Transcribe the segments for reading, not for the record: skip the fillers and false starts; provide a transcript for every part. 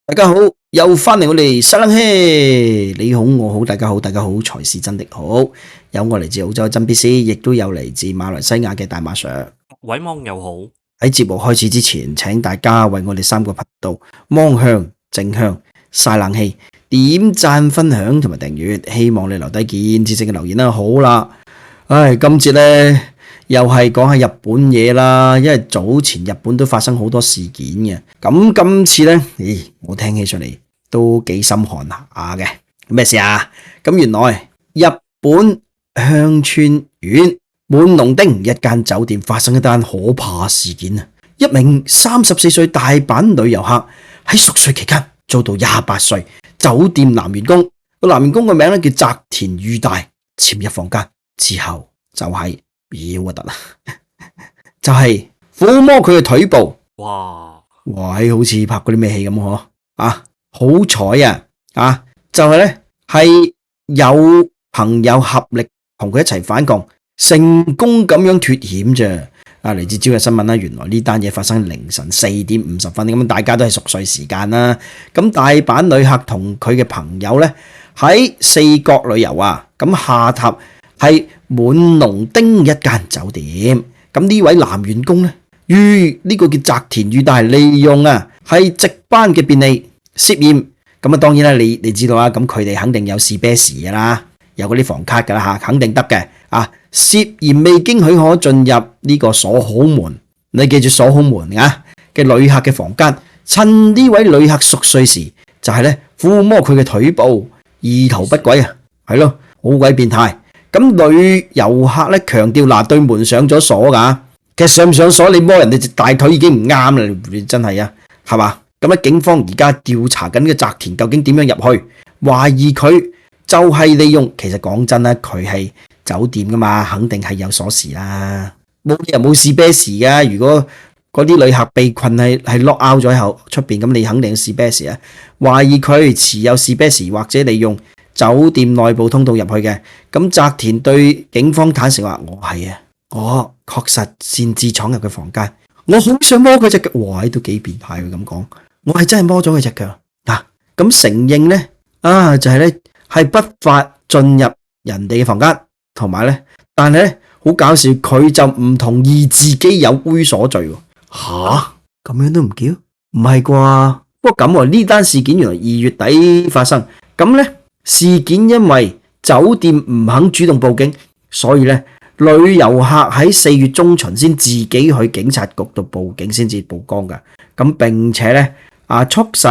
大家好，又翻嚟我哋沙冷嘿，你好我好大家好，財是真的好，有我嚟自澳洲嘅真 B C， 亦都有嚟自馬來西亞嘅大馬 Sir。位網友好，喺節目開始之前，請大家為我哋三個頻道芒香、正香、晒冷氣點讚、分享同埋訂閱，希望你留低建設性嘅留言啦。好啦，今節呢又係講下日本嘢啦，因為早前日本都發生好多事件嘅，咁今次呢，我聽起上嚟都幾心寒下嘅。咩事啊？咁原來日本香川縣滿龍町一間酒店發生一單可怕事件啊！一名34歲大阪女遊客喺熟睡期間遭到28歲酒店男員工，個男員工嘅名咧叫澤田裕大，潛入房間之後就係妖核突啦，就係撫摸佢嘅腿部。哇，好似拍嗰啲咩戲咁嗬啊！好彩啊，就係咧係有朋友合力同佢一齊反抗，成功咁樣脫險啫。嚟自朝日新聞啦，原來呢單嘢發生凌晨4點50分，咁大家都係熟睡時間啦。咁大阪旅客同佢嘅朋友咧喺四國旅遊啊，咁下榻係滿龍町一間酒店。咁呢位男員工咧，於呢個叫澤田裕大利用係值班嘅便利涉嫌。咁當然啦，你知道啦，咁佢哋肯定有士啤士噶啦，有嗰啲房卡噶啦吓，肯定得嘅啊。涉嫌未經許可進入呢個鎖好門，你記住鎖好門嘅旅客嘅房間，趁呢位旅客熟睡時，就係咧撫摸佢嘅腿部，意圖不軌啊，係咯，好鬼變態。咁女遊客咧強調對門上咗鎖噶，其實上唔上鎖你摸人哋隻大腿已經唔啱啦，你真係係嘛？咁警方而家調查緊嘅澤田究竟點樣入去，懷疑佢就係利用，其實講真啦，佢係酒店噶嘛，肯定係有鎖匙啦，冇理由冇士啤匙噶。如果嗰啲旅客被困係 lock out 咗喺出邊，咁你肯定有士啤匙啊。懷疑佢持有士啤匙或者利用酒店內部通道入去嘅。咁澤田對警方坦誠話：我確實擅自闖入佢房間，我好想摸佢隻腳。哇，都幾變態咁講，我係真係摸咗佢隻腳嗱。咁承認呢，就係呢，係不法進入人哋嘅房間。同埋咧，但係咧好搞笑，佢就唔同意自己有猥瑣罪。吓，咁樣都唔叫？唔係啩？不過咁呢單事件原來2月底發生，咁咧事件因為酒店唔肯主動報警，所以咧女遊客喺4月中旬先自己去警察局度報警，先至曝光噶。咁並且咧促使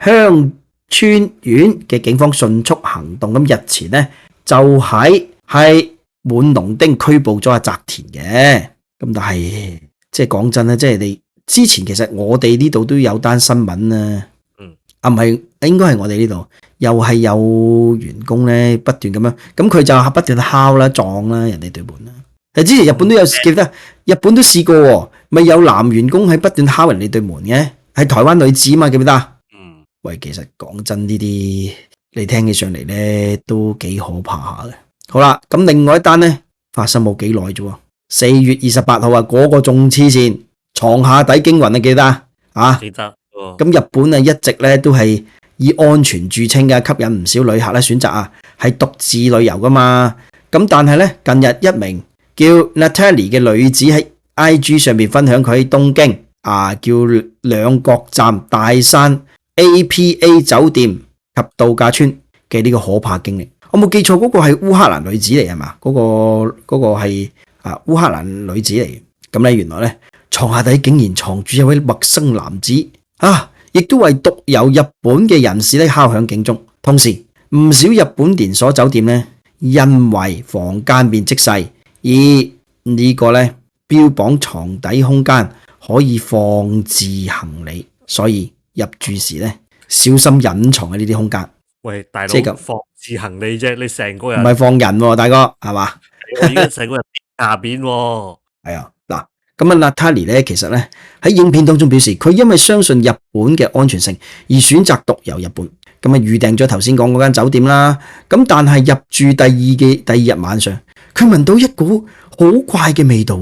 香川縣嘅警方迅速行動。咁日前咧就喺滿龍町拘捕咗阿澤田嘅。咁但係即係講真啦，即係你之前其實我哋呢度都有單新聞唔係應該係我哋呢度又係有員工咧不斷咁樣，咁佢就不斷敲啦撞啦人哋對門啦。之前日本都有記得，日本都試過，咪有男員工喺不斷敲人哋對門嘅，係台灣女子嘛，記唔記得？喂，其實講真呢啲你聽起上嚟咧都幾可怕下嘅。好啦，咁另外一單咧發生冇幾耐啫，4月28號嗰個仲黐線，床下底驚魂，你記得記得。咁日本一直咧都係以安全著稱嘅，吸引唔少旅客咧選擇係獨自旅遊噶嘛。咁但係咧近日一名叫 Natalie 嘅女子喺 IG 上面分享佢喺東京叫兩國站大山 APA 酒店及度假村嘅呢個可怕經歷。我冇記錯，嗰個係烏克蘭女子嚟係嘛？嗰個係烏克蘭女子嚟。咁咧原來咧床下底竟然藏住一位陌生男子亦都為獨遊日本嘅人士咧敲響警鐘。同時唔少日本連鎖酒店咧因為房間面積細，而呢個咧標榜床底空間可以放置行李，所以入住時咧小心隱藏喺呢啲空間。喂，大佬，放置行李啫，你成個人唔係放人大哥係嘛？我而家成個人下邊係嗱，咁Natalie咧其實咧喺影片當中表示，佢因為相信日本嘅安全性而選擇獨遊日本，咁預訂咗頭先講嗰間酒店啦。咁但係入住第二日晚上，佢聞到一股好怪嘅味道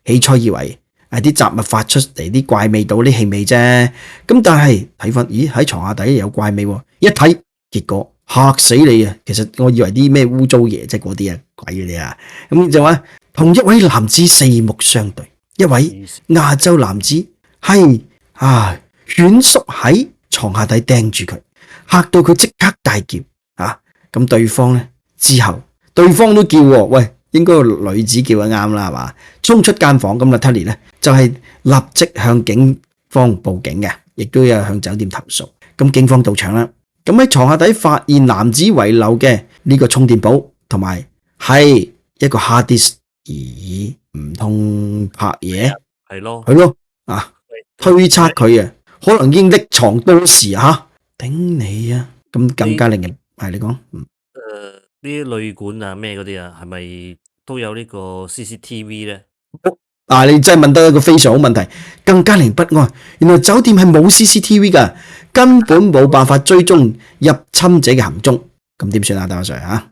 起初以為啲雜物發出嚟啲怪味道、啲氣味啫。咁但係睇翻，咦喺床下底有怪味喎，一睇結果嚇死你啊！其實我以為啲咩污糟嘢即係嗰啲啊鬼嗰啲啊，咁就話同一位男子四目相對，一位亞洲男子係蜷縮喺床下底盯住佢，嚇到佢即刻大叫啊！咁對方咧之後，對方都叫喎，喂，應該個女子叫得啱啦，係嘛？衝出間房，咁 Natalie 咧就係立即向警方報警嘅，亦都有向酒店投訴。咁警方到場啦，咁喺床下底發現男子遺留嘅呢個充電寶，同埋係一個 hard disk， 咦，唔通拍嘢？係咯，推測佢啊，可能已經匿藏多時嚇，頂你啊！咁更加令人係你講，呢啲旅館啊咩嗰啲啊，係咪都有呢個 CCTV 咧？你真係問得一個非常好問題，更加令人不安。原來酒店係冇 CCTV 噶，根本冇辦法追蹤入侵者嘅行蹤。咁點算啊，大Sir嚇？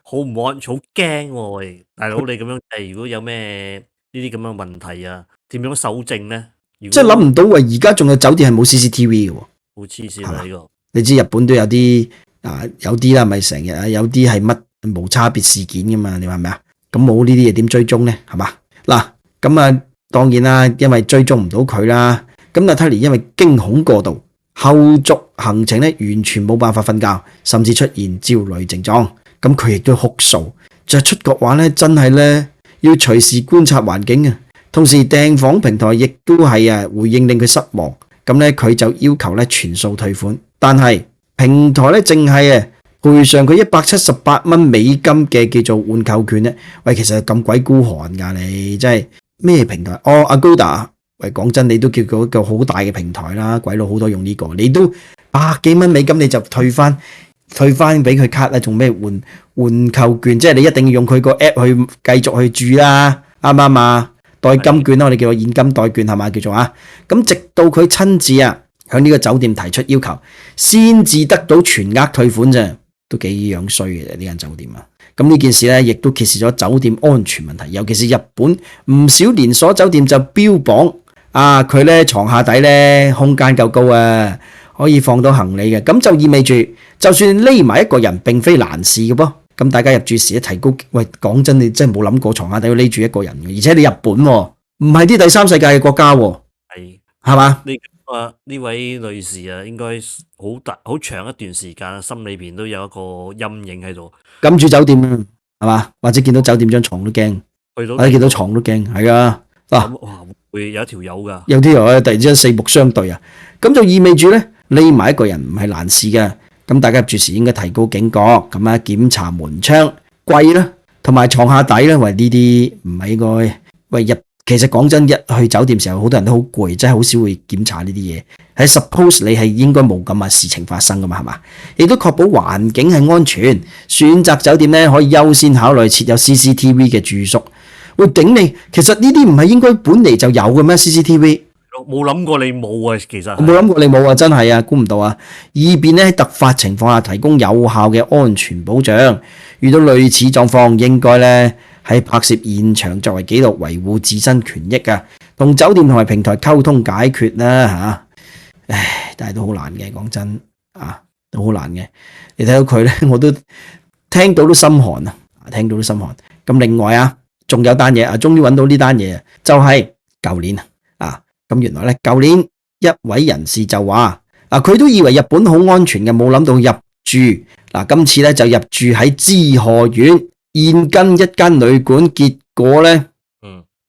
好唔安全，好驚喎！喂，大佬你咁樣如果有咩呢啲咁嘅問題啊，點樣搜證咧？即係諗唔到喎，而家仲有酒店係冇 CCTV 嘅喎，好黐線啊！呢個你知日本都有啲有啲啦，咪成日啊，有啲係乜無差別事件噶嘛？你話係咪啊？咁冇呢啲嘢點追蹤咧？係嘛？嗱，咁啊，當然啦，因為追蹤唔到佢啦。咁Natalie因為驚恐過度，後續行程咧完全冇辦法瞓覺，甚至出現焦慮症狀。咁佢亦都哭訴，就出國玩咧，真係咧要隨時觀察環境啊。同時訂房平台亦都係回應令佢失望。咁咧佢就要求咧全數退款，但係平台咧淨係賠償佢178蚊美金嘅叫做換購券咧。喂，其實咁鬼孤寒㗎，你真係咩平台？Agoda，喂，講真，你都叫佢一個好大嘅平台啦，鬼佬好多用呢個，你都百幾蚊美金你就退翻俾佢卡啦，仲咩換購券？即係你一定要用佢個 app 去繼續去住啦，啱唔啱啊？代金券啦，我哋叫做現金代券係嘛，叫做啊。咁直到佢親自向呢個酒店提出要求，先至得到全額退款啫，都幾樣衰嘅呢間酒店啊。咁呢件事咧，亦都揭示咗酒店安全問題，尤其是日本唔少連鎖酒店就標榜佢咧床下底咧空間夠高啊，可以放到行李嘅，咁就意味住就算匿埋一個人並非難事嘅噃。咁大家入住時提高，喂，講真，你真係冇諗過床下底要匿住一個人嘅，而且你日本唔係啲第三世界嘅國家，係嘛？呢位女士應該好長一段時間心裏邊都有一個陰影喺度。咁住酒店係嘛？或者見到酒店張床都驚，或者見到床都驚，係啊。會有一條友㗎，有啲人突然之間四目相對啊，咁就意味住咧匿埋一個人唔係難事嘅。咁大家入住時應該提高警覺，咁檢查門窗、櫃啦，同埋床下底啦。喂，呢啲唔係應該喂入。其實講真，一去酒店時候，好多人都好攰，真係好少會檢查呢啲嘢。係 suppose 你係應該冇咁嘅事情發生噶嘛，係嘛？亦都確保環境係安全，選擇酒店咧可以優先考慮設有 CCTV 嘅住宿。會頂你，其實呢啲唔係應該本嚟就有嘅咩 CCTV？冇諗過你冇啊，其實冇諗過你冇啊，真係啊，估唔到啊！以便咧喺突發情況下提供有效嘅安全保障。遇到類似狀況，應該咧喺拍攝現場作為記錄，維護自身權益啊，同酒店同埋平台溝通解決啦嚇。但係都好難嘅，講真都好難嘅。你睇到佢咧，我都聽到都心寒啊，聽到都心寒。咁另外仲有單嘢終於揾到呢單嘢，就係舊年咁原來咧，舊年一位人士就話佢都以為日本好安全嘅，冇諗到入住今次咧就入住喺滋賀縣現根一間旅館，結果咧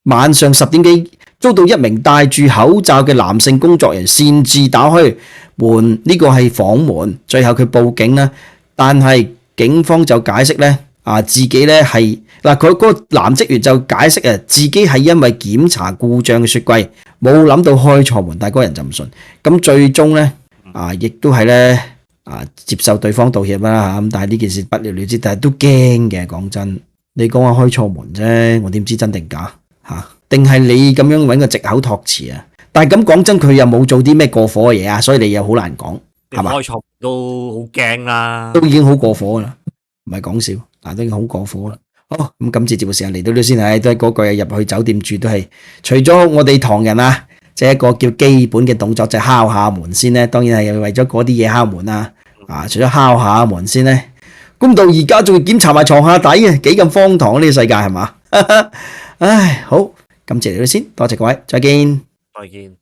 晚上10點幾遭到一名戴住口罩嘅男性工作人員擅自打開門，呢個係房門，最後佢報警啦，但係警方就解釋咧自己咧係佢嗰個男職員就解釋自己係因為檢查故障嘅雪櫃，冇諗到開錯門，但係嗰人就唔信，咁最終咧亦都係咧接受對方道歉啦咁，但係呢件事不了了之，但係都驚嘅。講真，你講話開錯門啫，我點知真定假定係你咁樣揾個藉口託詞啊？但係咁講真，佢又冇做啲咩過火嘅嘢所以你又好難講，係嘛？開錯都好驚啦，都已經好過火啦，唔係講笑，都已經好過火啦。好，咁今次節目時間嚟到呢度先，都係嗰句入去酒店住都係，除咗我哋唐人啊，即係一個叫基本嘅動作就係敲下門先咧，當然係為咗嗰啲嘢敲門啊，除咗敲下門先咧，咁到而家仲要檢查埋床下底啊，幾咁荒唐呢個世界係嘛？唉，好，今次嚟到先，多謝各位，再見。再見。